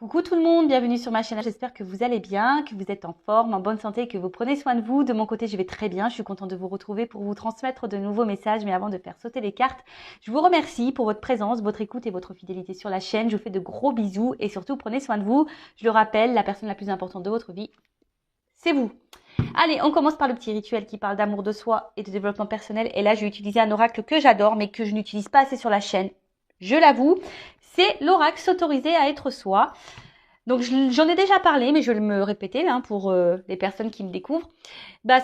Coucou tout le monde, bienvenue sur ma chaîne. J'espère que vous allez bien, que vous êtes en forme, en bonne santé, que vous prenez soin de vous. De mon côté, je vais très bien. Je suis contente de vous retrouver pour vous transmettre de nouveaux messages. Mais avant de faire sauter les cartes, je vous remercie pour votre présence, votre écoute et votre fidélité sur la chaîne. Je vous fais de gros bisous et surtout prenez soin de vous. Je le rappelle, la personne la plus importante de votre vie, c'est vous. Allez, on commence par le petit rituel qui parle d'amour de soi et de développement personnel. Et là, je vais utiliser un oracle que j'adore, mais que je n'utilise pas assez sur la chaîne. Je l'avoue, c'est l'oracle s'autoriser à être soi. Donc, j'en ai déjà parlé, mais je vais me répéter pour les personnes qui me découvrent.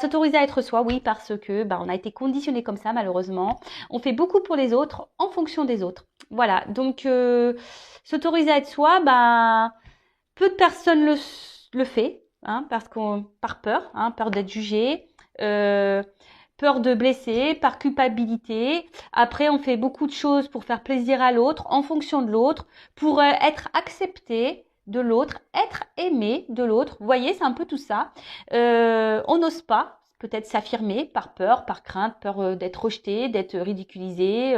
S'autoriser à être soi, oui, parce que on a été conditionné comme ça, malheureusement. On fait beaucoup pour les autres en fonction des autres. Voilà, donc s'autoriser à être soi, peu de personnes le fait, par peur, peur d'être jugé, peur de blesser, par culpabilité. Après, on fait beaucoup de choses pour faire plaisir à l'autre, en fonction de l'autre, pour être accepté de l'autre, être aimé de l'autre. Vous voyez, c'est un peu tout ça. On n'ose pas peut-être s'affirmer par peur, par crainte, peur d'être rejeté, d'être ridiculisé,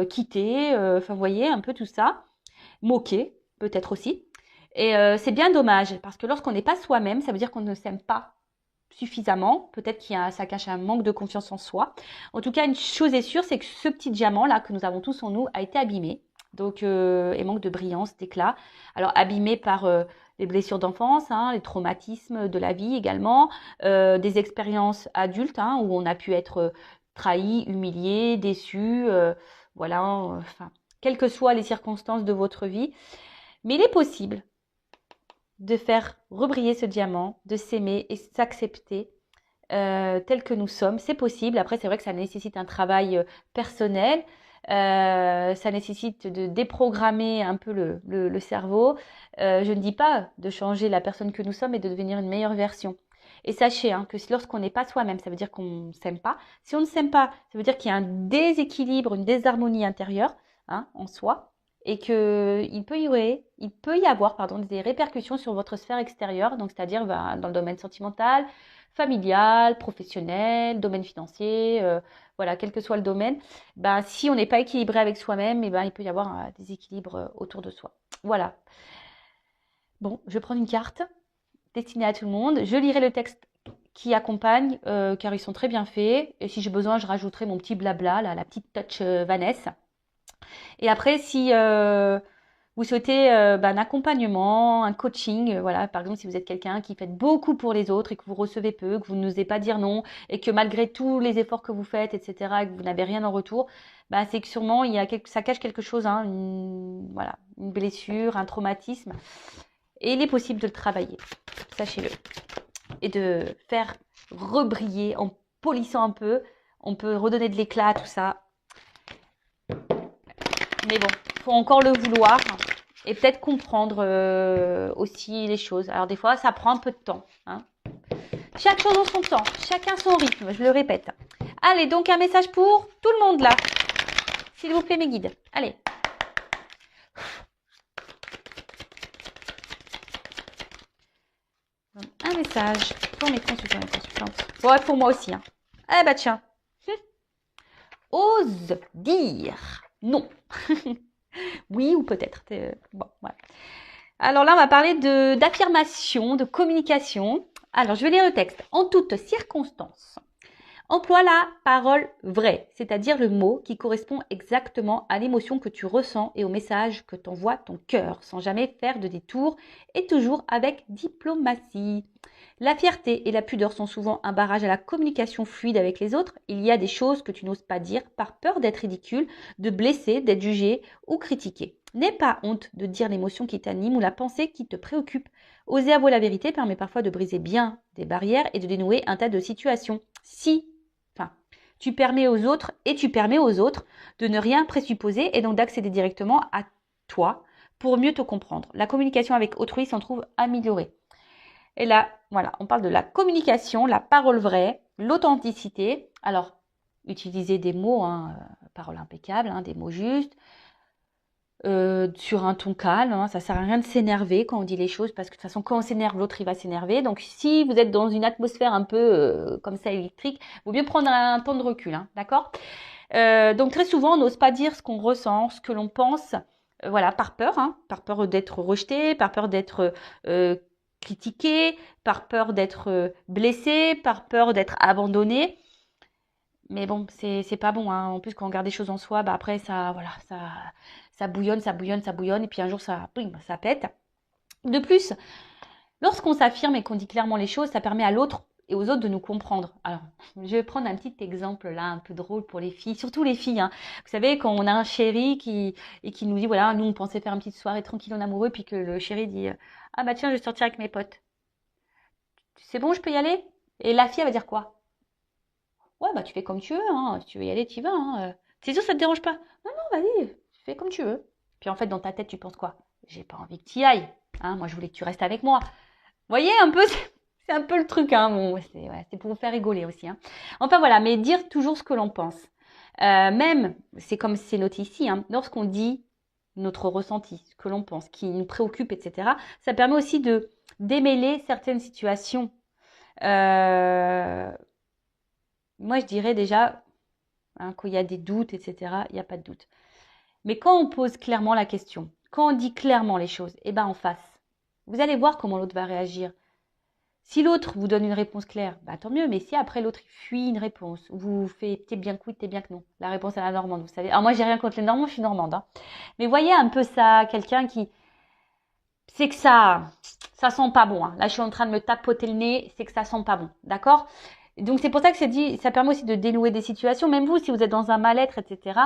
quitté. Vous voyez, un peu tout ça. Moqué, peut-être aussi. Et c'est bien dommage, parce que lorsqu'on n'est pas soi-même, ça veut dire qu'on ne s'aime pas suffisamment. Peut-être ça cache un manque de confiance en soi. En tout cas, une chose est sûre, c'est que ce petit diamant là que nous avons tous en nous a été abîmé. Donc, et manque de brillance, d'éclat. Alors, abîmé par les blessures d'enfance, les traumatismes de la vie également, des expériences adultes où on a pu être trahi, humilié, déçu, quelles que soient les circonstances de votre vie. Mais il est possible de faire rebriller ce diamant, de s'aimer et s'accepter tel que nous sommes. C'est possible. Après, c'est vrai que ça nécessite un travail personnel. Ça nécessite de déprogrammer un peu le cerveau. Je ne dis pas de changer la personne que nous sommes et de devenir une meilleure version. Et sachez que lorsqu'on n'est pas soi-même, ça veut dire qu'on ne s'aime pas. Si on ne s'aime pas, ça veut dire qu'il y a un déséquilibre, une désharmonie intérieure en soi. Et qu'il peut y avoir des répercussions sur votre sphère extérieure, donc c'est-à-dire dans le domaine sentimental, familial, professionnel, domaine financier, quel que soit le domaine. Si on n'est pas équilibré avec soi-même, il peut y avoir un déséquilibre autour de soi. Voilà. Bon, je vais prendre une carte destinée à tout le monde. Je lirai le texte qui accompagne, car ils sont très bien faits. Et si j'ai besoin, je rajouterai mon petit blabla, la petite touch Vanessa. Et après, si vous souhaitez un accompagnement, un coaching, par exemple, si vous êtes quelqu'un qui fait beaucoup pour les autres et que vous recevez peu, que vous n'osez pas dire non et que malgré tous les efforts que vous faites, etc., et que vous n'avez rien en retour, c'est que sûrement ça cache quelque chose, une blessure, un traumatisme. Et il est possible de le travailler, sachez-le. Et de faire rebriller en polissant un peu. On peut redonner de l'éclat à tout ça. Mais bon, il faut encore le vouloir et peut-être comprendre aussi les choses. Alors des fois, ça prend un peu de temps. Chaque chose en son temps, chacun son rythme, je le répète. Allez, donc un message pour tout le monde là. S'il vous plaît, mes guides. Allez. Un message pour mes consultants et consultantes. Ouais, pour moi aussi. Eh bah tiens. Ose dire non. Oui ou peut-être. Bon, voilà. Alors là, on va parler d'affirmation, de communication. Alors, je vais lire le texte. En toutes circonstances, emploie la parole vraie, c'est-à-dire le mot qui correspond exactement à l'émotion que tu ressens et au message que t'envoie ton cœur, sans jamais faire de détour et toujours avec diplomatie. La fierté et la pudeur sont souvent un barrage à la communication fluide avec les autres. Il y a des choses que tu n'oses pas dire par peur d'être ridicule, de blesser, d'être jugé ou critiqué. N'aie pas honte de dire l'émotion qui t'anime ou la pensée qui te préoccupe. Oser avouer la vérité permet parfois de briser bien des barrières et de dénouer un tas de situations. Tu permets aux autres de ne rien présupposer et donc d'accéder directement à toi pour mieux te comprendre. La communication avec autrui s'en trouve améliorée. Et là, on parle de la communication, la parole vraie, l'authenticité. Alors, utilisez des mots, parole impeccable, des mots justes, sur un ton calme. Ça sert à rien de s'énerver quand on dit les choses, parce que de toute façon, quand on s'énerve, l'autre il va s'énerver. Donc, si vous êtes dans une atmosphère un peu comme ça électrique, il vaut mieux prendre un temps de recul, d'accord ? Donc, très souvent, on n'ose pas dire ce qu'on ressent, ce que l'on pense. voilà, par peur, hein, par peur d'être rejeté, par peur d'être critiqué, par peur d'être blessé, par peur d'être abandonné. Mais bon, c'est pas bon, hein. En plus, quand on garde des choses en soi, bah après, voilà, ça bouillonne, ça bouillonne, ça bouillonne, et puis un jour, boum, ça pète. De plus, lorsqu'on s'affirme et qu'on dit clairement les choses, ça permet à l'autre et aux autres de nous comprendre. Alors, je vais prendre un petit exemple là, un peu drôle pour les filles, surtout les filles, hein. Vous savez, quand on a un chéri qui nous dit, voilà, nous, on pensait faire une petite soirée tranquille en amoureux, puis que le chéri dit, ah bah tiens, je vais sortir avec mes potes. C'est bon, je peux y aller? Et la fille, elle va dire quoi? Ouais, bah tu fais comme tu veux, hein. Si tu veux y aller, tu y vas, hein. C'est sûr, ça te dérange pas? Non, non, vas-y, tu fais comme tu veux. Puis en fait, dans ta tête, tu penses quoi? J'ai pas envie que tu y ailles, hein. Moi, je voulais que tu restes avec moi. Vous voyez un peu, c'est un peu le truc, hein. Bon, c'est pour vous faire rigoler aussi, hein. Enfin voilà, mais dire toujours ce que l'on pense. Même, c'est comme c'est noté ici, hein, lorsqu'on dit notre ressenti, ce que l'on pense, qui nous préoccupe, etc., ça permet aussi de démêler certaines situations. Moi, je dirais déjà, hein, quand il y a des doutes, etc., il n'y a pas de doute. Mais quand on pose clairement la question, quand on dit clairement les choses, eh ben en face, vous allez voir comment l'autre va réagir. Si l'autre vous donne une réponse claire, bah tant mieux. Mais si après l'autre il fuit une réponse, vous faites t'es bien que oui, t'es bien que non. La réponse à la normande, vous savez. Alors moi j'ai rien contre les Normands, je suis normande, hein. Mais voyez un peu ça, quelqu'un qui, c'est que ça sent pas bon, hein. Là je suis en train de me tapoter le nez, c'est que ça sent pas bon, d'accord? Donc c'est pour ça que c'est dit, ça permet aussi de dénouer des situations. Même vous, si vous êtes dans un mal-être, etc.,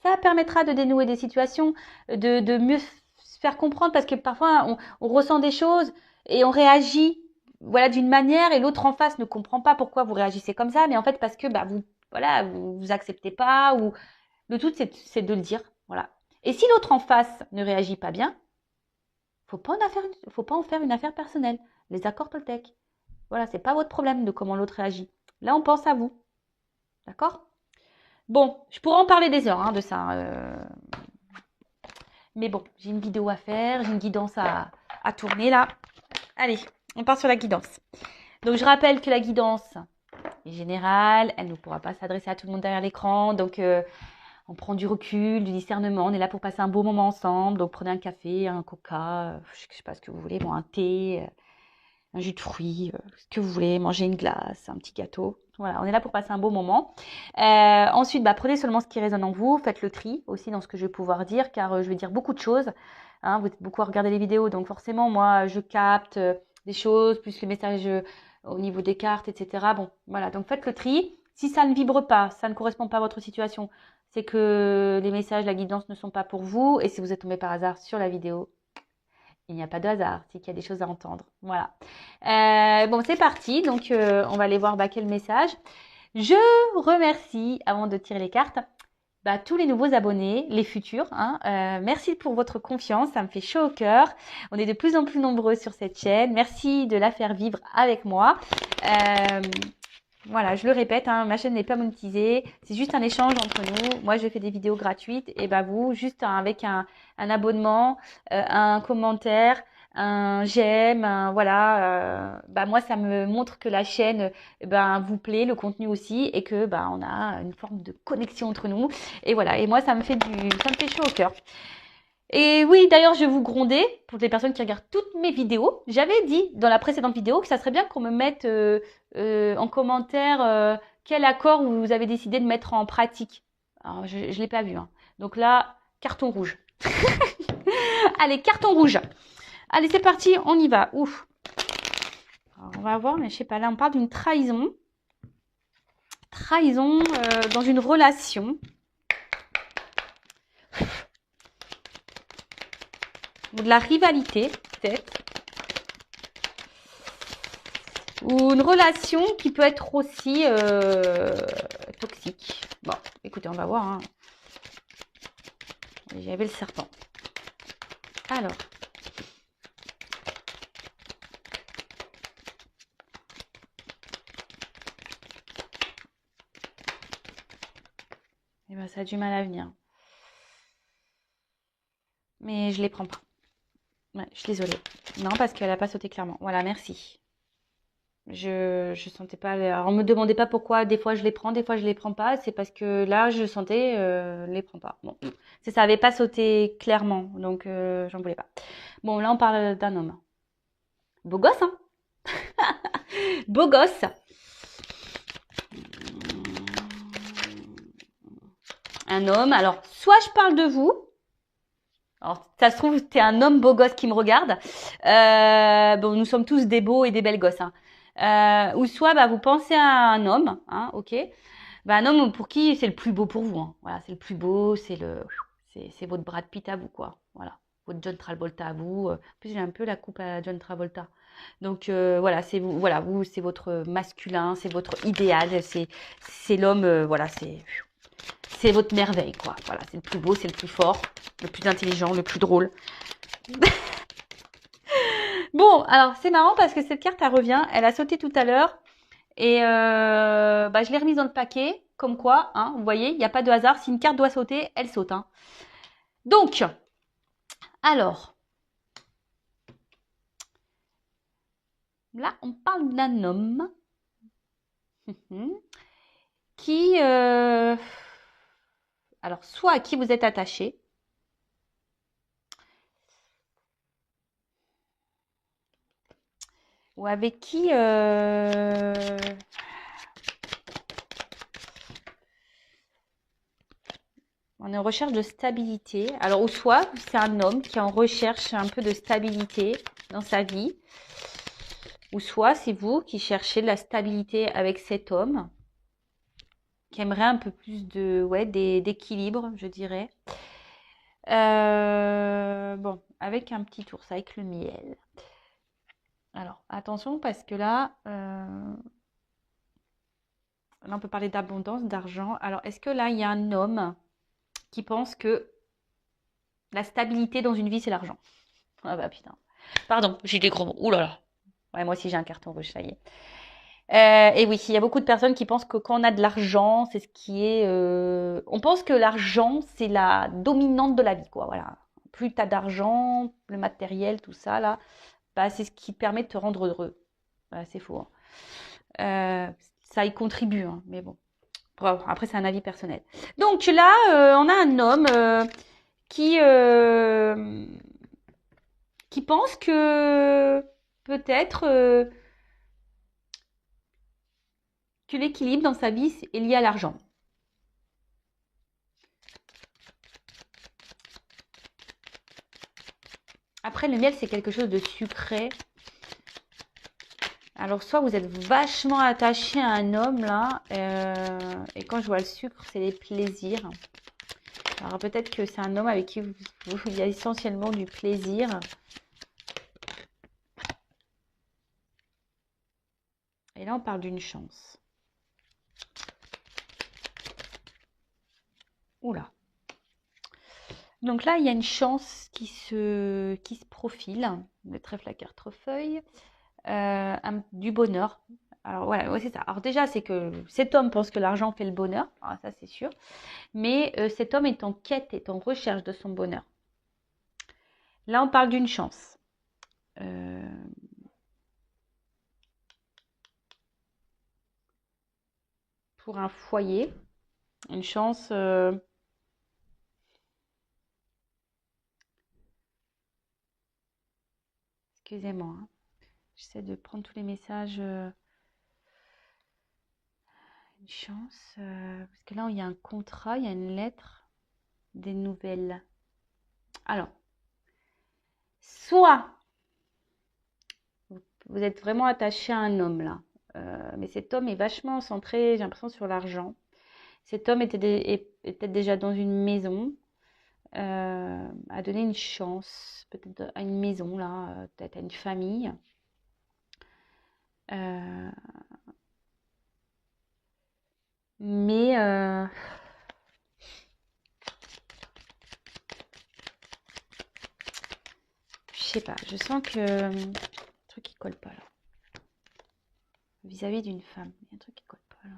ça permettra de dénouer des situations, de mieux se faire comprendre parce que parfois on ressent des choses et on réagit voilà d'une manière et l'autre en face ne comprend pas pourquoi vous réagissez comme ça, mais en fait parce que bah vous acceptez pas ou le tout c'est de le dire, voilà. Et si l'autre en face ne réagit pas bien, faut pas en faire une affaire personnelle. Les accords Toltec. Voilà, c'est pas votre problème de comment l'autre réagit. Là, on pense à vous. D'accord? Bon, je pourrais en parler des heures, hein, de ça. Mais bon, j'ai une vidéo à faire, j'ai une guidance à tourner là. Allez, on part sur la guidance. Donc, je rappelle que la guidance est générale, elle ne pourra pas s'adresser à tout le monde derrière l'écran. Donc, on prend du recul, du discernement. On est là pour passer un beau moment ensemble. Donc, prenez un café, un coca, je sais pas ce que vous voulez, bon, un thé, un jus de fruits, ce que vous voulez, manger une glace, un petit gâteau. Voilà, on est là pour passer un beau moment. Ensuite, bah, prenez seulement ce qui résonne en vous. Faites le tri aussi dans ce que je vais pouvoir dire, car je vais dire beaucoup de choses. Hein, vous êtes beaucoup à regarder les vidéos, donc forcément, moi, je capte des choses, plus les messages au niveau des cartes, etc. Bon, voilà, donc faites le tri. Si ça ne vibre pas, ça ne correspond pas à votre situation, c'est que les messages, la guidance ne sont pas pour vous. Et si vous êtes tombé par hasard sur la vidéo, il n'y a pas de hasard, c'est qu'il y a des choses à entendre. Voilà. Bon, c'est parti. Donc, on va aller voir quel message. Je remercie, avant de tirer les cartes, tous les nouveaux abonnés, les futurs, hein. Merci pour votre confiance, ça me fait chaud au cœur. On est de plus en plus nombreux sur cette chaîne. Merci de la faire vivre avec moi. Voilà, je le répète, hein, ma chaîne n'est pas monétisée. C'est juste un échange entre nous. Moi, je fais des vidéos gratuites et vous, juste avec un abonnement, un commentaire, un j'aime, voilà. Moi, ça me montre que la chaîne, vous plaît, le contenu aussi, et que on a une forme de connexion entre nous. Et voilà. Et moi, ça me fait chaud au cœur. Et oui, d'ailleurs, je vais vous gronder pour les personnes qui regardent toutes mes vidéos. J'avais dit dans la précédente vidéo que ça serait bien qu'on me mette en commentaire quel accord vous avez décidé de mettre en pratique. Alors, je ne l'ai pas vu, hein. Donc là, carton rouge. Allez, carton rouge. Allez, c'est parti, on y va. Ouf. Alors, on va voir, mais je sais pas, là, on parle d'une trahison. Trahison dans une relation. Ou de la rivalité, peut-être. Ou une relation qui peut être aussi toxique. Bon, écoutez, on va voir, hein. J'avais le serpent. Alors. Eh ça a du mal à venir. Mais je les prends pas. Ouais, je suis désolée. Non, parce qu'elle n'a pas sauté clairement. Voilà, merci. Je sentais pas. Alors, on me demandait pas pourquoi. Des fois, je les prends, des fois, je les prends pas. C'est parce que là, je sentais, les prends pas. Bon, ça avait pas sauté clairement, donc j'en voulais pas. Bon, là, on parle d'un homme. Beau gosse, hein? Beau gosse. Un homme. Alors, soit je parle de vous. Alors, ça se trouve, t'es un homme beau gosse qui me regarde. Bon, nous sommes tous des beaux et des belles gosses, hein. Ou soit, bah, vous pensez à un homme, hein, ok. Bah, un homme pour qui c'est le plus beau pour vous, hein. Voilà, c'est le plus beau, c'est votre Brad Pitt à vous, quoi. Voilà, votre John Travolta à vous. En plus, j'ai un peu la coupe à John Travolta. Donc voilà, c'est vous, voilà, vous, c'est votre masculin, c'est votre idéal, c'est l'homme, voilà, c'est votre merveille, quoi. Voilà, c'est le plus beau, c'est le plus fort, le plus intelligent, le plus drôle. Bon, alors c'est marrant parce que cette carte, elle revient, elle a sauté tout à l'heure et bah, je l'ai remise dans le paquet, comme quoi, hein, vous voyez, il n'y a pas de hasard. Si une carte doit sauter, elle saute, hein. Donc, alors, là, on parle d'un homme qui, alors, soit à qui vous êtes attaché, ou avec qui on est en recherche de stabilité. Alors, ou soit c'est un homme qui est en recherche un peu de stabilité dans sa vie, ou soit c'est vous qui cherchez de la stabilité avec cet homme, qui aimerait un peu plus de, ouais, d'équilibre, je dirais. Bon, avec un petit ours, avec le miel. Alors, attention parce que là on peut parler d'abondance, d'argent. Alors, est-ce que là, il y a un homme qui pense que la stabilité dans une vie, c'est l'argent? Ah bah putain. Pardon, j'ai des gros mots. Ouh là là. Ouais, moi aussi j'ai un carton rouge, ça y est. Et oui, il y a beaucoup de personnes qui pensent que quand on a de l'argent, c'est ce qui est. On pense que l'argent, c'est la dominante de la vie, quoi. Voilà. Plus tu as d'argent, le matériel, tout ça, là, bah, c'est ce qui permet de te rendre heureux. Bah, c'est faux, hein. Ça y contribue, hein, mais bon. Bref, après, c'est un avis personnel. Donc là, on a un homme qui, euh, qui pense que peut-être que l'équilibre dans sa vie est lié à l'argent. Après, le miel, c'est quelque chose de sucré. Alors, soit vous êtes vachement attaché à un homme, là, et quand je vois le sucre, c'est les plaisirs. Alors, peut-être que c'est un homme avec qui il y a essentiellement du plaisir. Et là, on parle d'une chance. Oula. Donc là, il y a une chance qui se profile. Le trèfle à quatre-feuilles. Du bonheur. Alors voilà, ouais, c'est ça. Alors déjà, c'est que cet homme pense que l'argent fait le bonheur. Alors, ça, c'est sûr. Mais cet homme est en quête, est en recherche de son bonheur. Là, on parle d'une chance. Pour un foyer. Une chance. Excusez-moi, hein. J'essaie de prendre tous les messages. Une chance. Parce que là, il y a un contrat, il y a une lettre, des nouvelles. Alors, soit vous êtes vraiment attaché à un homme là, mais cet homme est vachement centré, j'ai l'impression, sur l'argent. Cet homme était déjà dans une maison, a donné une chance, peut-être à une maison là, peut-être à une famille. Euh, mais je sais pas, je sens que un truc qui colle pas là. Vis-à-vis d'une femme, il y a un truc qui colle pas là.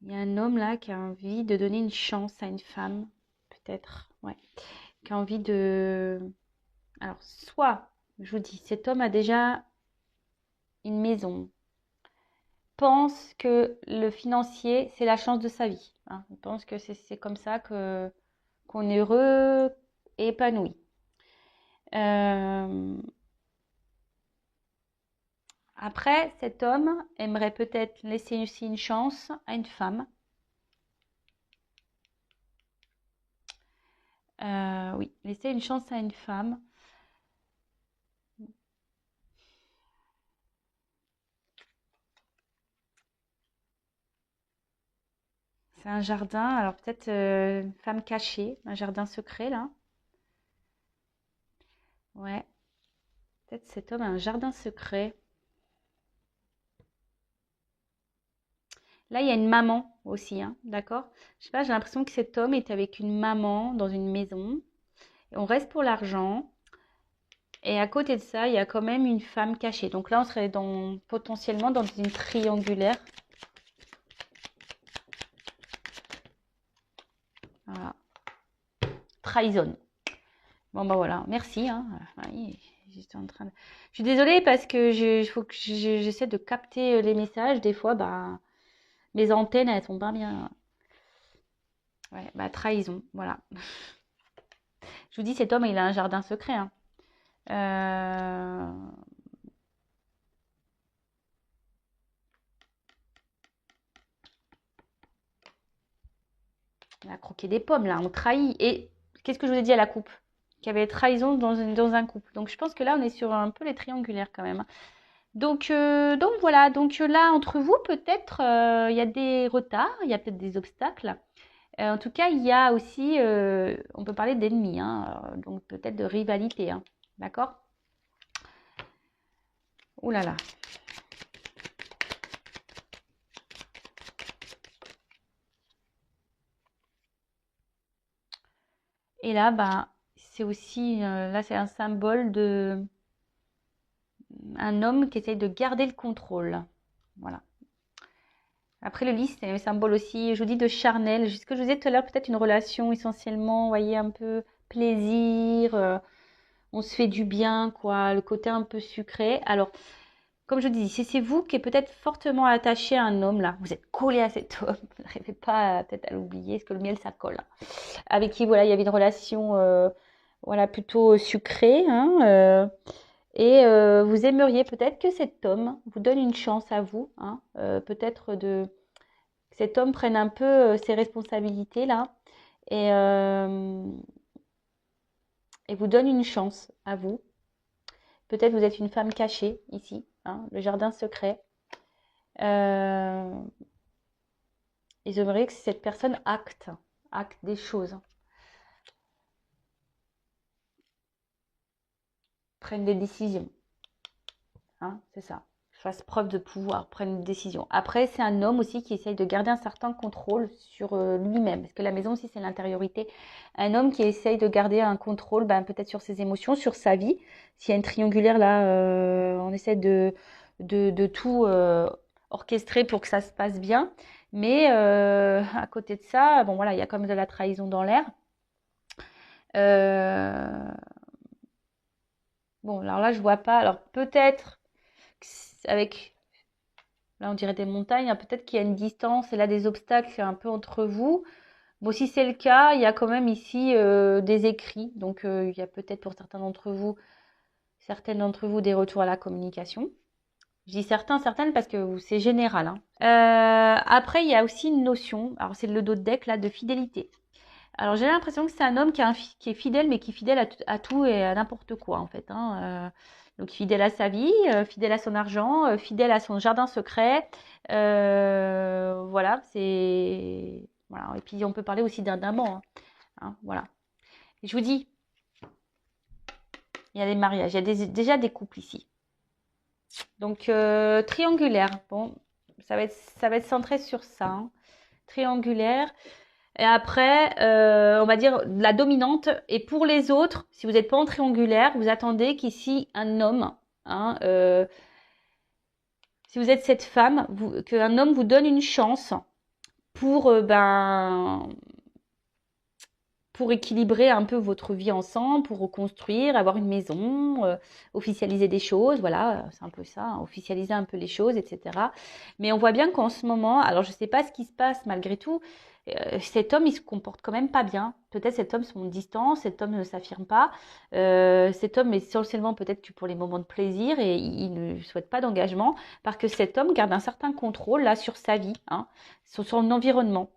Il y a un homme là qui a envie de donner une chance à une femme, peut-être, ouais, qui a envie de. Alors, soit Je vous dis, cet homme a déjà une maison. Pense que le financier, c'est la chance de sa vie. Hein. Il pense que c'est comme ça qu'on est heureux et épanoui. Après, cet homme aimerait peut-être laisser aussi une chance à une femme. Oui, laisser une chance à une femme. C'est un jardin, alors peut-être une femme cachée, un jardin secret là. Ouais, peut-être cet homme a un jardin secret. Là, il y a une maman aussi, hein, d'accord? Je sais pas, j'ai l'impression que cet homme est avec une maman dans une maison. Et on reste pour l'argent. Et à côté de ça, il y a quand même une femme cachée. Donc là, on serait potentiellement dans une triangulaire. Voilà. Trahison. Bon, bah voilà, merci. Hein. Oui, je suis désolée parce que faut que j'essaie de capter les messages. Des fois, bah, mes antennes, elles sont pas bien. Ouais, bah, trahison, voilà. Je vous dis, cet homme, il a un jardin secret. Hein. On a croqué des pommes, là, on trahit. Et qu'est-ce que je vous ai dit à la coupe? Qu'il y avait trahison dans un couple. Donc, je pense que là, on est sur un peu les triangulaires quand même. Donc voilà, donc là, entre vous, peut-être, il y a des retards, il y a peut-être des obstacles. En tout cas, il y a aussi, on peut parler d'ennemis, hein, donc peut-être de rivalité, hein, d'accord? Ouh là là. Et là, bah, c'est aussi, là, c'est un symbole de un homme qui essaye de garder le contrôle. Voilà. Après, le lys, c'est un symbole aussi, je vous dis, de charnel. Ce que je vous disais tout à l'heure, peut-être une relation essentiellement, vous voyez, un peu plaisir, on se fait du bien, quoi, le côté un peu sucré. Alors, comme je vous dis, si c'est vous qui êtes peut-être fortement attaché à un homme, là, vous êtes collé à cet homme, vous n'arrivez pas peut-être à l'oublier, parce que le miel, ça colle. Hein. Avec qui, voilà, il y avait une relation, voilà, plutôt sucrée, hein, et vous aimeriez peut-être que cet homme vous donne une chance à vous, hein, peut-être que cet homme prenne un peu ses responsabilités là et vous donne une chance à vous. Peut-être vous êtes une femme cachée ici, hein, le jardin secret. Et j'aimerais que cette personne acte des choses, prenne des décisions. Hein, c'est ça. Fasse preuve de pouvoir, prenne une décision. Après, c'est un homme aussi qui essaye de garder un certain contrôle sur lui-même. Parce que la maison aussi, c'est l'intériorité. Un homme qui essaye de garder un contrôle, ben, peut-être sur ses émotions, sur sa vie. S'il y a une triangulaire là, on essaie de tout orchestrer pour que ça se passe bien. Mais à côté de ça, bon voilà, il y a comme de la trahison dans l'air. Bon, alors là, je vois pas. Alors peut-être avec, là on dirait des montagnes, hein, peut-être qu'il y a une distance et là des obstacles un peu entre vous. Bon, si c'est le cas, il y a quand même ici des écrits. Donc il y a peut-être pour certaines d'entre vous des retours à la communication. Je dis certaines parce que c'est général. Hein. Après, il y a aussi une notion, alors c'est le dos de deck là, de fidélité. Alors j'ai l'impression que c'est un homme qui est fidèle, mais qui est fidèle à tout et à n'importe quoi en fait. Hein. Donc fidèle à sa vie, fidèle à son argent, fidèle à son jardin secret. Voilà, c'est voilà. Et puis on peut parler aussi d'un amant. Hein. Hein, voilà. Et je vous dis, il y a des mariages, il y a déjà des couples ici. Donc triangulaire. Bon, ça va être centré sur ça. Hein. Triangulaire. Et après, on va dire la dominante. Et pour les autres, si vous n'êtes pas en triangulaire, vous attendez qu'ici un homme, hein, si vous êtes cette femme, qu'un homme vous donne une chance pour pour équilibrer un peu votre vie ensemble, pour reconstruire, avoir une maison, officialiser des choses, voilà, c'est un peu ça, hein, officialiser un peu les choses, etc. Mais on voit bien qu'en ce moment, alors je ne sais pas ce qui se passe malgré tout, cet homme, il se comporte quand même pas bien. Peut-être cet homme se montre distant, cet homme ne s'affirme pas. Cet homme est essentiellement peut-être que pour les moments de plaisir et il ne souhaite pas d'engagement parce que cet homme garde un certain contrôle là sur sa vie, hein, sur son environnement.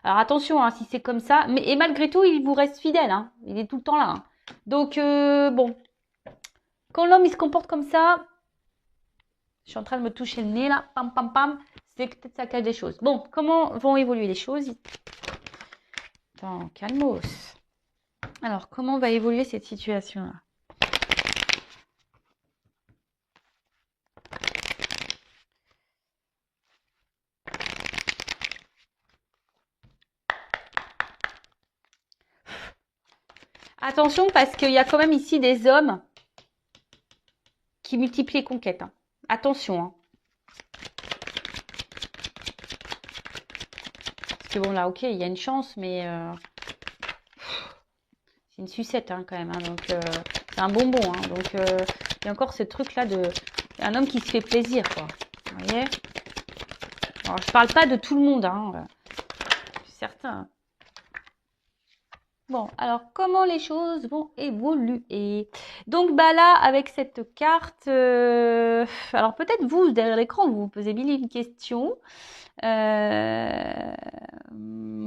Alors attention, hein, si c'est comme ça, mais et malgré tout, il vous reste fidèle, hein, il est tout le temps là. Hein. Donc bon, quand l'homme il se comporte comme ça, je suis en train de me toucher le nez là, pam pam pam, c'est que peut-être ça cache des choses. Bon, comment vont évoluer les choses? Attends, calmos. Alors, comment va évoluer cette situation-là? Attention, parce qu'il y a quand même ici des hommes qui multiplient les conquêtes. Hein. Attention. Hein. Parce que bon, là, ok, il y a une chance, mais c'est une sucette hein, quand même. Hein, donc, c'est un bonbon. Hein, donc, il y a encore ce truc-là de... Un homme qui se fait plaisir, quoi. Vous voyez? Alors, je parle pas de tout le monde, hein. C'est certain. Bon, alors comment les choses vont évoluer? Donc bah là, avec cette carte, alors peut-être vous, derrière l'écran, vous vous posez mille et une questions. En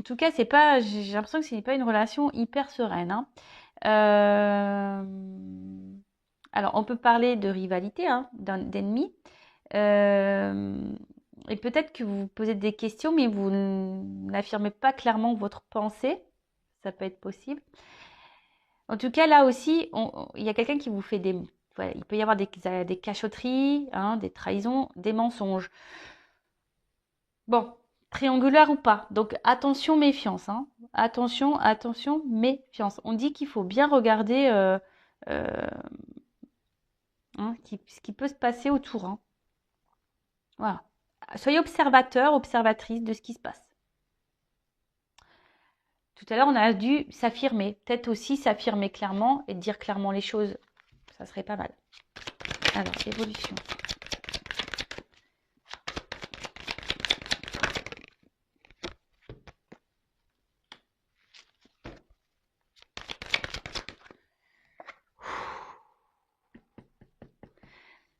tout cas, c'est pas, j'ai l'impression que ce n'est pas une relation hyper sereine. Hein. Alors, on peut parler de rivalité, hein, d'ennemis. Et peut-être que vous vous posez des questions, mais vous n'affirmez pas clairement votre pensée. Ça peut être possible. En tout cas, là aussi, il y a quelqu'un qui vous fait des... Voilà, il peut y avoir des cachotteries, hein, des trahisons, des mensonges. Bon, triangulaire ou pas. Donc, attention, méfiance. Hein. Attention, attention, méfiance. On dit qu'il faut bien regarder hein, ce qui peut se passer autour. Hein. Voilà. Soyez observateur, observatrice de ce qui se passe. Tout à l'heure, on a dû s'affirmer. Peut-être aussi s'affirmer clairement et dire clairement les choses. Ça serait pas mal. Alors, évolution.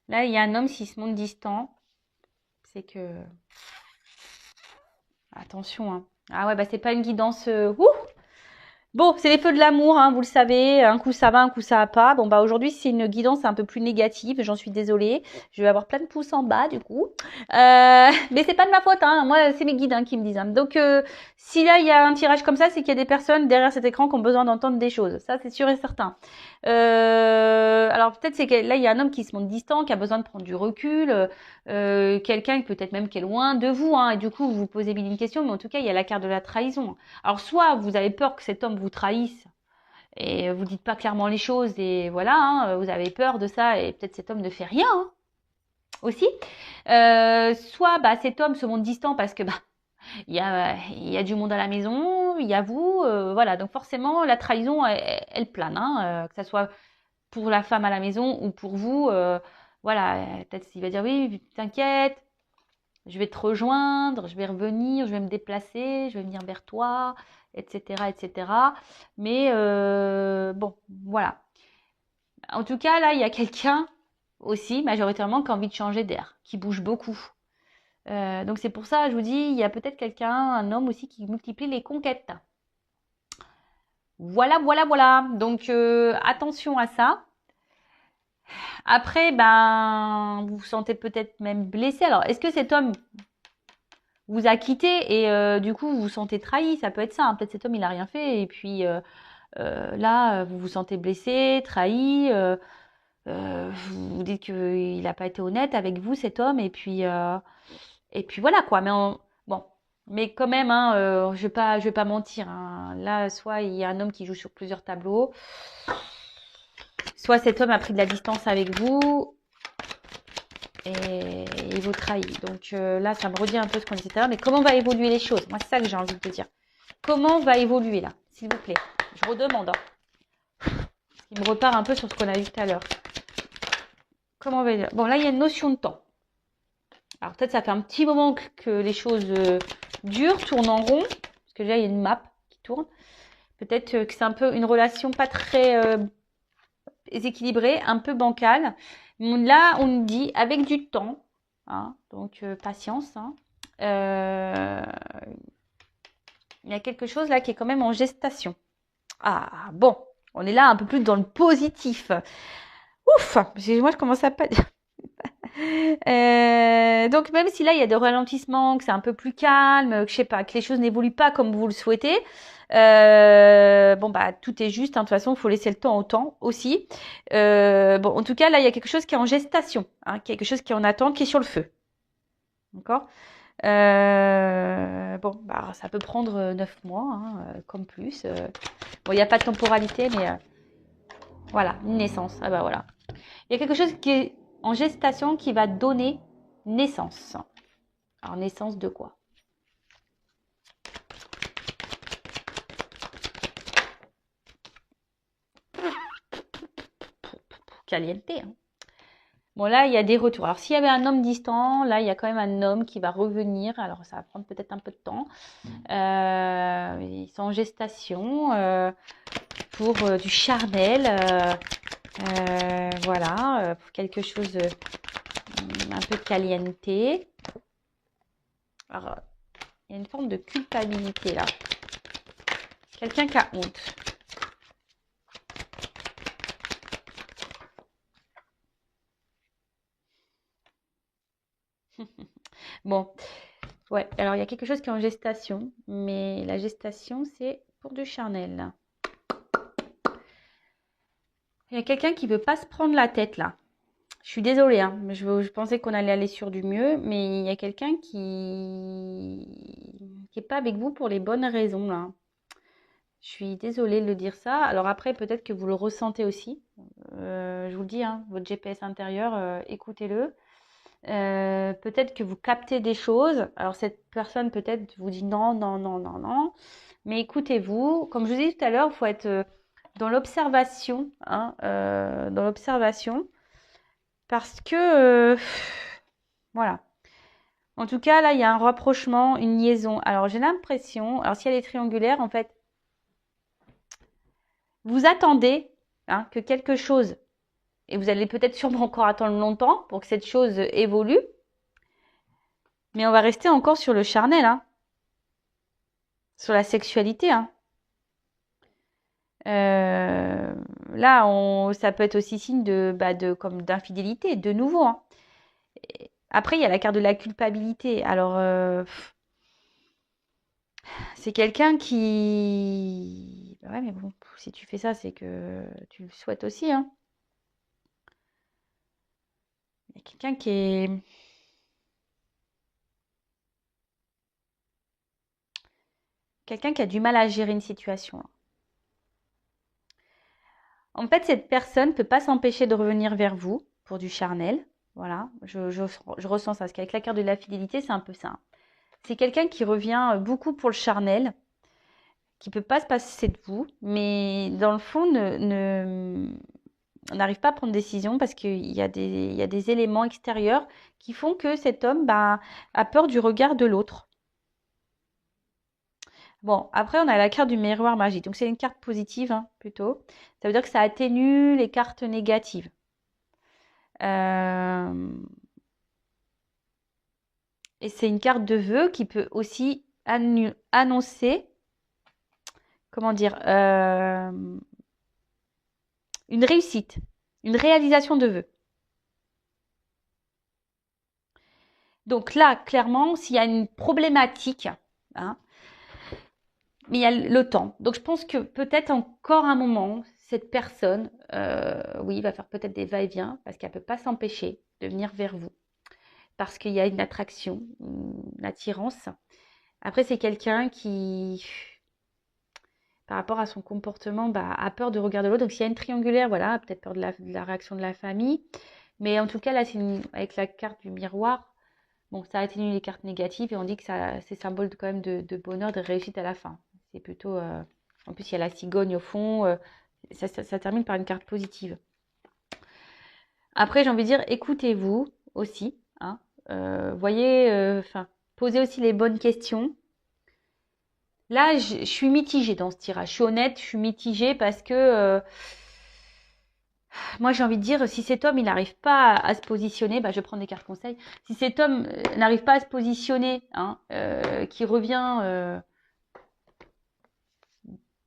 Là, il y a un homme, s'il se montre distant, c'est que... Attention, hein. Ah ouais, bah c'est pas une guidance... Bon, c'est les feux de l'amour, hein, vous le savez. Un coup ça va, un coup ça va pas. Bon, bah aujourd'hui, c'est une guidance un peu plus négative. J'en suis désolée. Je vais avoir plein de pouces en bas, du coup. Mais c'est pas de ma faute, hein. Moi, c'est mes guides hein, qui me disent. Hein. Donc, si là, il y a un tirage comme ça, c'est qu'il y a des personnes derrière cet écran qui ont besoin d'entendre des choses. Ça, c'est sûr et certain. Alors, peut-être c'est que là, il y a un homme qui se montre distant, qui a besoin de prendre du recul. Quelqu'un peut-être même qui est loin de vous. Hein, et du coup, vous vous posez mille une questions. Mais en tout cas, il y a la carte de la trahison. Alors, soit vous avez peur que cet homme vous trahisse et vous dites pas clairement les choses et voilà, hein, vous avez peur de ça et peut-être cet homme ne fait rien hein, aussi. Soit bah, cet homme se montre distant parce que bah il y a du monde à la maison, il y a vous, voilà. Donc forcément la trahison elle plane, hein, que ça soit pour la femme à la maison ou pour vous. Voilà, peut-être qu'il va dire oui, t'inquiète. Je vais te rejoindre, je vais revenir, je vais me déplacer, je vais venir vers toi, etc., etc. Mais bon, voilà. En tout cas, là, il y a quelqu'un aussi, majoritairement, qui a envie de changer d'air, qui bouge beaucoup. Donc c'est pour ça, je vous dis, il y a peut-être quelqu'un, un homme aussi, qui multiplie les conquêtes. Voilà, voilà, voilà. Donc attention à ça. Après, ben, vous vous sentez peut-être même blessé. Alors, est-ce que cet homme vous a quitté et du coup vous vous sentez trahi? Ça peut être ça. Hein. Peut-être cet homme il a rien fait et puis là vous vous sentez blessé, trahi. Vous vous dites qu'il n'a pas été honnête avec vous cet homme et puis voilà quoi. Mais bon, mais quand même, hein, je vais pas mentir. Hein. Là, soit il y a un homme qui joue sur plusieurs tableaux, soit cet homme a pris de la distance avec vous et il vous trahit. Donc là, ça me redit un peu ce qu'on disait tout à l'heure. Mais comment va évoluer les choses? Moi, c'est ça que j'ai envie de te dire. Comment va évoluer là, s'il vous plaît? je redemande. Hein. Il me repart un peu sur ce qu'on a vu tout à l'heure. Comment on va dire? Bon, là, il y a une notion de temps. Alors, peut-être ça fait un petit moment que les choses durent, tournent en rond. Parce que déjà, il y a une map qui tourne. Peut-être que c'est un peu une relation pas très équilibrée, un peu bancale. Là, on nous dit avec du temps. Hein, donc, patience. Hein, il y a quelque chose là qui est quand même en gestation. Ah, bon. On est là un peu plus dans le positif. Ouf, moi je commence à pas. Donc même si là il y a des ralentissements, que c'est un peu plus calme, que je sais pas, que les choses n'évoluent pas comme vous le souhaitez, bon bah tout est juste. Hein, de toute façon, il faut laisser le temps au temps aussi. Bon, en tout cas là il y a quelque chose qui est en gestation, hein, quelque chose qui est en attente, qui est sur le feu. D'accord. Bon, bah ça peut prendre 9 mois, hein, comme plus. Bon, il n'y a pas de temporalité, mais voilà, une naissance. Ah bah voilà. Il y a quelque chose qui est en gestation qui va donner naissance. Alors, naissance de quoi? Caliente. Hein. Bon, là, il y a des retours. Alors, s'il y avait un homme distant, là, il y a quand même un homme qui va revenir. Alors, ça va prendre peut-être un peu de temps. Ils sont en gestation pour du charnel. Voilà, pour quelque chose un peu caliente. Alors, il y a une forme de culpabilité là. Quelqu'un qui a honte. Bon, ouais, alors il y a quelque chose qui est en gestation, mais la gestation, c'est pour du charnel. Il y a quelqu'un qui veut pas se prendre la tête là. Je suis désolée, hein, je pensais qu'on allait aller sur du mieux, mais il y a quelqu'un qui est pas avec vous pour les bonnes raisons là. Je suis désolée de le dire ça. Alors après, peut-être que vous le ressentez aussi. Je vous le dis, hein, votre GPS intérieur, écoutez-le. Peut-être que vous captez des choses. Alors cette personne peut-être vous dit non, non, non, non, non. Mais écoutez-vous. Comme je vous ai dit tout à l'heure, il faut être dans l'observation, hein, dans l'observation, parce que voilà. En tout cas, là, il y a un rapprochement, une liaison. Alors j'ai l'impression, alors si elle est triangulaire, en fait, vous attendez hein, que quelque chose, et vous allez peut-être sûrement encore attendre longtemps pour que cette chose évolue. Mais on va rester encore sur le charnel, hein, sur la sexualité. Hein. Là, ça peut être aussi signe comme d'infidélité, de nouveau. Hein. Après, il y a la carte de la culpabilité. Alors, c'est quelqu'un qui... Ouais, mais bon, si tu fais ça, c'est que tu le souhaites aussi. Hein. Il y a quelqu'un qui est... Quelqu'un qui a du mal à gérer une situation. Là. En fait, cette personne ne peut pas s'empêcher de revenir vers vous pour du charnel. Voilà, je ressens ça. Parce qu'avec la carte de la fidélité, c'est un peu ça. C'est quelqu'un qui revient beaucoup pour le charnel, qui ne peut pas se passer de vous, mais dans le fond, n'arrive pas à prendre décision parce qu'il y a des éléments extérieurs qui font que cet homme a peur du regard de l'autre. Bon, après, on a la carte du miroir magique. Donc, c'est une carte positive, hein, plutôt. Ça veut dire que ça atténue les cartes négatives. Et c'est une carte de vœux qui peut aussi annoncer, comment dire, une réussite, une réalisation de vœux. Donc là, clairement, s'il y a une problématique, hein, mais il y a le temps. Donc je pense que peut-être encore un moment, cette personne, oui, va faire peut-être des va-et-vient parce qu'elle ne peut pas s'empêcher de venir vers vous. Parce qu'il y a une attraction, une attirance. Après, c'est quelqu'un qui, par rapport à son comportement, a peur de regarder l'autre. Donc s'il y a une triangulaire, voilà, peut-être peur de la réaction de la famille. Mais en tout cas, là, avec la carte du miroir, bon, ça atténue les cartes négatives et on dit que c'est symbole quand même de bonheur, de réussite à la fin. C'est plutôt En plus, il y a la cigogne au fond. Ça termine par une carte positive. Après, j'ai envie de dire, écoutez-vous aussi. Hein, voyez, posez aussi les bonnes questions. Là, je suis mitigée dans ce tirage. Je suis honnête, je suis mitigée parce que moi, j'ai envie de dire, si cet homme, il n'arrive pas à se positionner, je vais prendre des cartes conseils. Si cet homme n'arrive pas à se positionner, hein, qui revient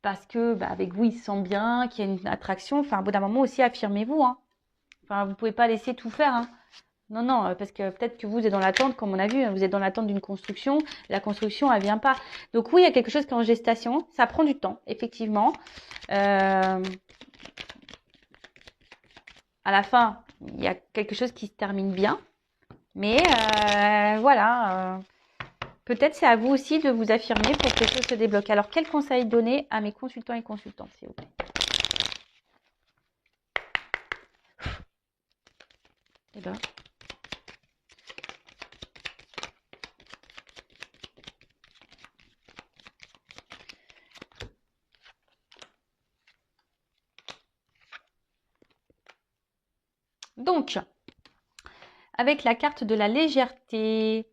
parce que avec vous, il se sent bien, qu'il y a une attraction, au bout d'un moment aussi, affirmez-vous. Hein. Vous ne pouvez pas laisser tout faire. Hein. Non, non, parce que peut-être que vous êtes dans l'attente, comme on a vu, vous êtes dans l'attente d'une construction. La construction, elle vient pas. Donc oui, il y a quelque chose qui est en gestation. Ça prend du temps, effectivement. À la fin, il y a quelque chose qui se termine bien. Mais voilà, peut-être c'est à vous aussi de vous affirmer pour que les choses se débloquent. Alors, quel conseil donner à mes consultants et consultantes, s'il vous plaît? Eh ben. Donc, avec la carte de la légèreté.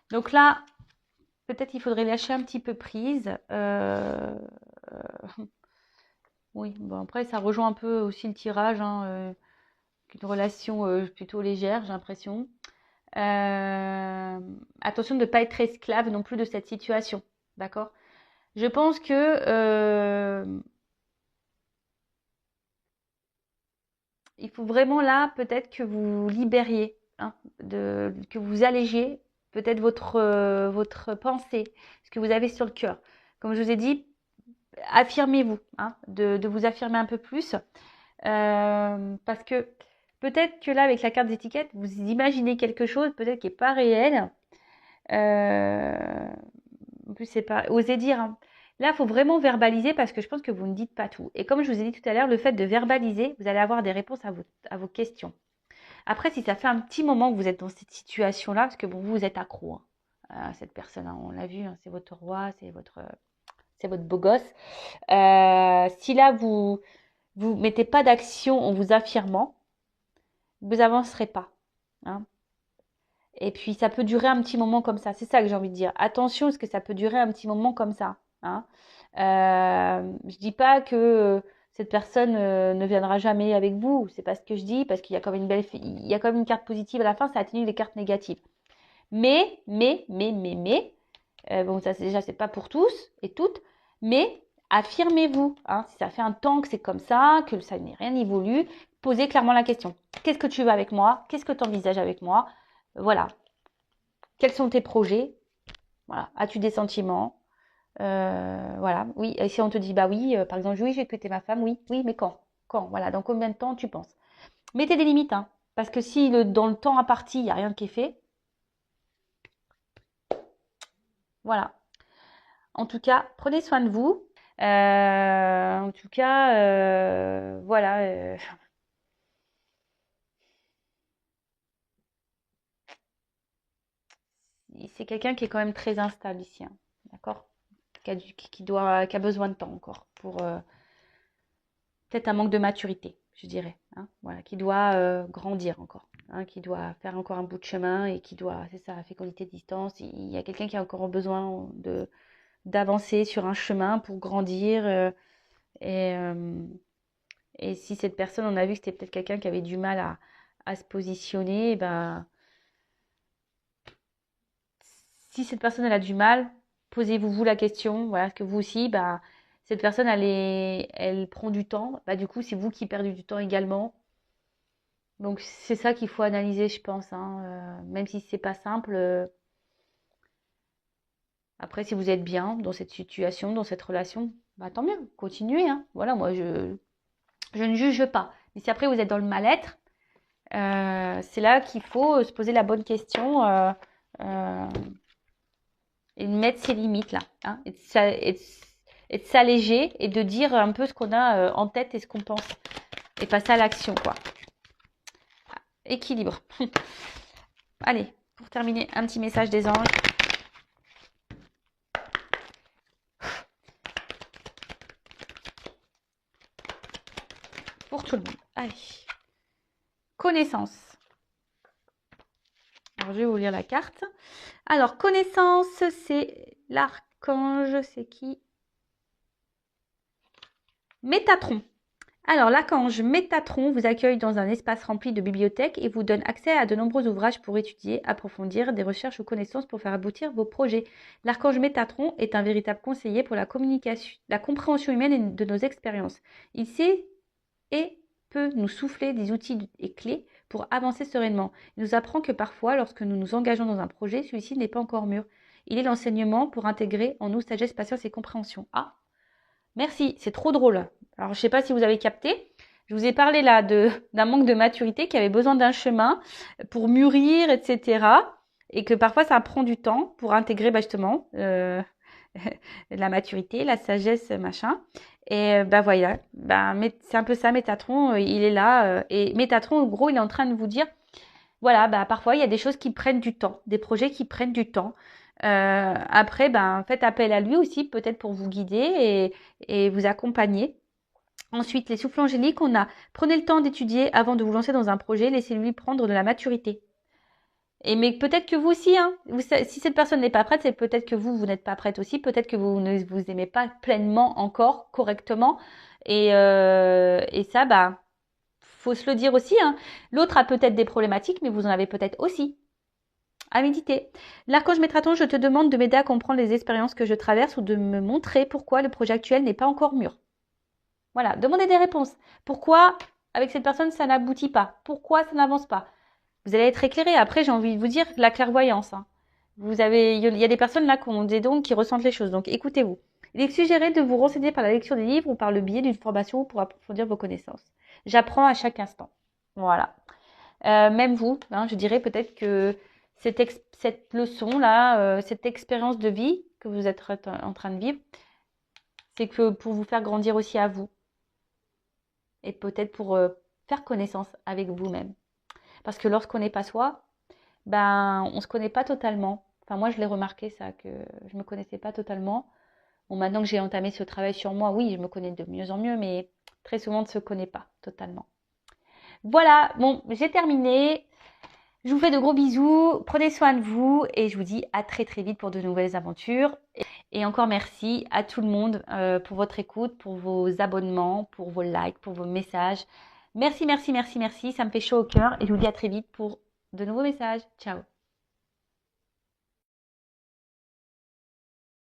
Donc là, peut-être il faudrait lâcher un petit peu prise. Oui, bon après, ça rejoint un peu aussi le tirage. Hein, une relation plutôt légère, j'ai l'impression. Attention de ne pas être esclave non plus de cette situation. D'accord? Je pense que il faut vraiment là peut-être que vous libériez, hein, que vous allégiez peut-être votre pensée, ce que vous avez sur le cœur. Comme je vous ai dit, affirmez-vous, hein, de vous affirmer un peu plus. Parce que peut-être que là, avec la carte d'étiquette, vous imaginez quelque chose peut-être qui n'est pas réel. En plus, c'est pas osez dire. Hein. Là, il faut vraiment verbaliser parce que je pense que vous ne dites pas tout. Et comme je vous ai dit tout à l'heure, le fait de verbaliser, vous allez avoir des réponses à vos questions. Après, si ça fait un petit moment que vous êtes dans cette situation-là, parce que vous êtes accro à cette personne, hein, on l'a vu, hein, c'est votre roi, c'est votre beau gosse. Si là, vous mettez pas d'action en vous affirmant, vous avancerez pas. Hein. Et puis, ça peut durer un petit moment comme ça. C'est ça que j'ai envie de dire. Attention, parce que ça peut durer un petit moment comme ça. Hein. Je dis pas que cette personne ne viendra jamais avec vous. C'est pas ce que je dis, parce qu'il y a quand même il y a quand même une carte positive à la fin, ça atténue les cartes négatives. Mais, bon, ça déjà, c'est pas pour tous et toutes, mais affirmez-vous. Hein, si ça fait un temps que c'est comme ça, que ça n'est rien évolué, posez clairement la question. Qu'est-ce que tu veux avec moi? Qu'est-ce que tu envisages avec moi? Voilà. Quels sont tes projets? Voilà. As-tu des sentiments? Voilà. Oui. Et si on te dit, bah oui, par exemple, oui, j'ai quitté ma femme, oui, oui, mais quand? Quand? Voilà. Dans combien de temps tu penses? Mettez des limites, hein. Parce que si dans le temps imparti, il n'y a rien qui est fait, voilà. En tout cas, prenez soin de vous. En tout cas, voilà. C'est quelqu'un qui est quand même très instable ici, hein, d'accord? Qui a besoin de temps encore pour peut-être un manque de maturité, je dirais. Hein, voilà, qui doit grandir encore, hein, qui doit faire encore un bout de chemin et qui doit, c'est ça, fécondité de distance. Il y a quelqu'un qui a encore besoin d'avancer sur un chemin pour grandir. Et, euh, et si cette personne, on a vu que c'était peut-être quelqu'un qui avait du mal à se positionner, si cette personne elle a du mal, posez-vous vous la question, voilà, est-ce que vous aussi, cette personne elle prend du temps, du coup c'est vous qui perdez du temps également. Donc c'est ça qu'il faut analyser, je pense, hein, même si c'est pas simple. Après, si vous êtes bien dans cette situation, dans cette relation, tant mieux, continuez. Hein. Voilà, moi je ne juge pas. Mais si après vous êtes dans le mal-être, c'est là qu'il faut se poser la bonne question. Et de mettre ses limites là, hein, et de s'alléger et de dire un peu ce qu'on a en tête et ce qu'on pense et passer à l'action quoi. Équilibre. Allez, pour terminer, un petit message des anges. pour tout le monde. Allez. Connaissance. Alors, je vais vous lire la carte. Alors, connaissance, c'est l'archange, c'est qui? Métatron. Alors, l'archange Métatron vous accueille dans un espace rempli de bibliothèques et vous donne accès à de nombreux ouvrages pour étudier, approfondir des recherches ou connaissances pour faire aboutir vos projets. L'archange Métatron est un véritable conseiller pour la communication, la compréhension humaine et de nos expériences. Il sait et peut nous souffler des outils et clés pour avancer sereinement. Il nous apprend que parfois, lorsque nous nous engageons dans un projet, celui-ci n'est pas encore mûr. Il est l'enseignement pour intégrer en nous sagesse, patience et compréhension. Ah, merci, c'est trop drôle. Alors, je ne sais pas si vous avez capté. Je vous ai parlé là d'un manque de maturité qui avait besoin d'un chemin pour mûrir, etc. Et que parfois, ça prend du temps pour intégrer justement la maturité, la sagesse, machin. Et voilà, c'est un peu ça, Métatron, il est là. Et Métatron, en gros, il est en train de vous dire, voilà, parfois, il y a des choses qui prennent du temps, des projets qui prennent du temps. Après, faites appel à lui aussi, peut-être pour vous guider et vous accompagner. Ensuite, les souffles angéliques, on a prenez le temps d'étudier avant de vous lancer dans un projet, laissez-lui prendre de la maturité. Mais peut-être que vous aussi, hein, si cette personne n'est pas prête, c'est peut-être que vous n'êtes pas prête aussi, peut-être que vous ne vous aimez pas pleinement encore, correctement. Et ça, faut se le dire aussi, hein. L'autre a peut-être des problématiques, mais vous en avez peut-être aussi. À méditer. L'archange Métatron, je te demande de m'aider à comprendre les expériences que je traverse ou de me montrer pourquoi le projet actuel n'est pas encore mûr. Voilà, demandez des réponses. Pourquoi, avec cette personne, ça n'aboutit pas? Pourquoi ça n'avance pas? Vous allez être éclairé. Après, j'ai envie de vous dire la clairvoyance. Hein. Il y a des personnes là qui ont des dons, qui ressentent les choses. Donc, écoutez-vous. Il est suggéré de vous renseigner par la lecture des livres ou par le biais d'une formation pour approfondir vos connaissances. J'apprends à chaque instant. Voilà. Même vous, hein, je dirais peut-être que cette leçon-là, cette expérience de vie que vous êtes en train de vivre, c'est que pour vous faire grandir aussi à vous. Et peut-être pour faire connaissance avec vous-même. Parce que lorsqu'on n'est pas soi, on ne se connaît pas totalement. Enfin, moi, je l'ai remarqué ça, que je ne me connaissais pas totalement. Bon, maintenant que j'ai entamé ce travail sur moi, oui, je me connais de mieux en mieux, mais très souvent, on ne se connaît pas totalement. Voilà, bon, j'ai terminé. Je vous fais de gros bisous, prenez soin de vous et je vous dis à très très vite pour de nouvelles aventures. Et encore merci à tout le monde pour votre écoute, pour vos abonnements, pour vos likes, pour vos messages. Merci, merci, merci, merci, ça me fait chaud au cœur et je vous dis à très vite pour de nouveaux messages. Ciao.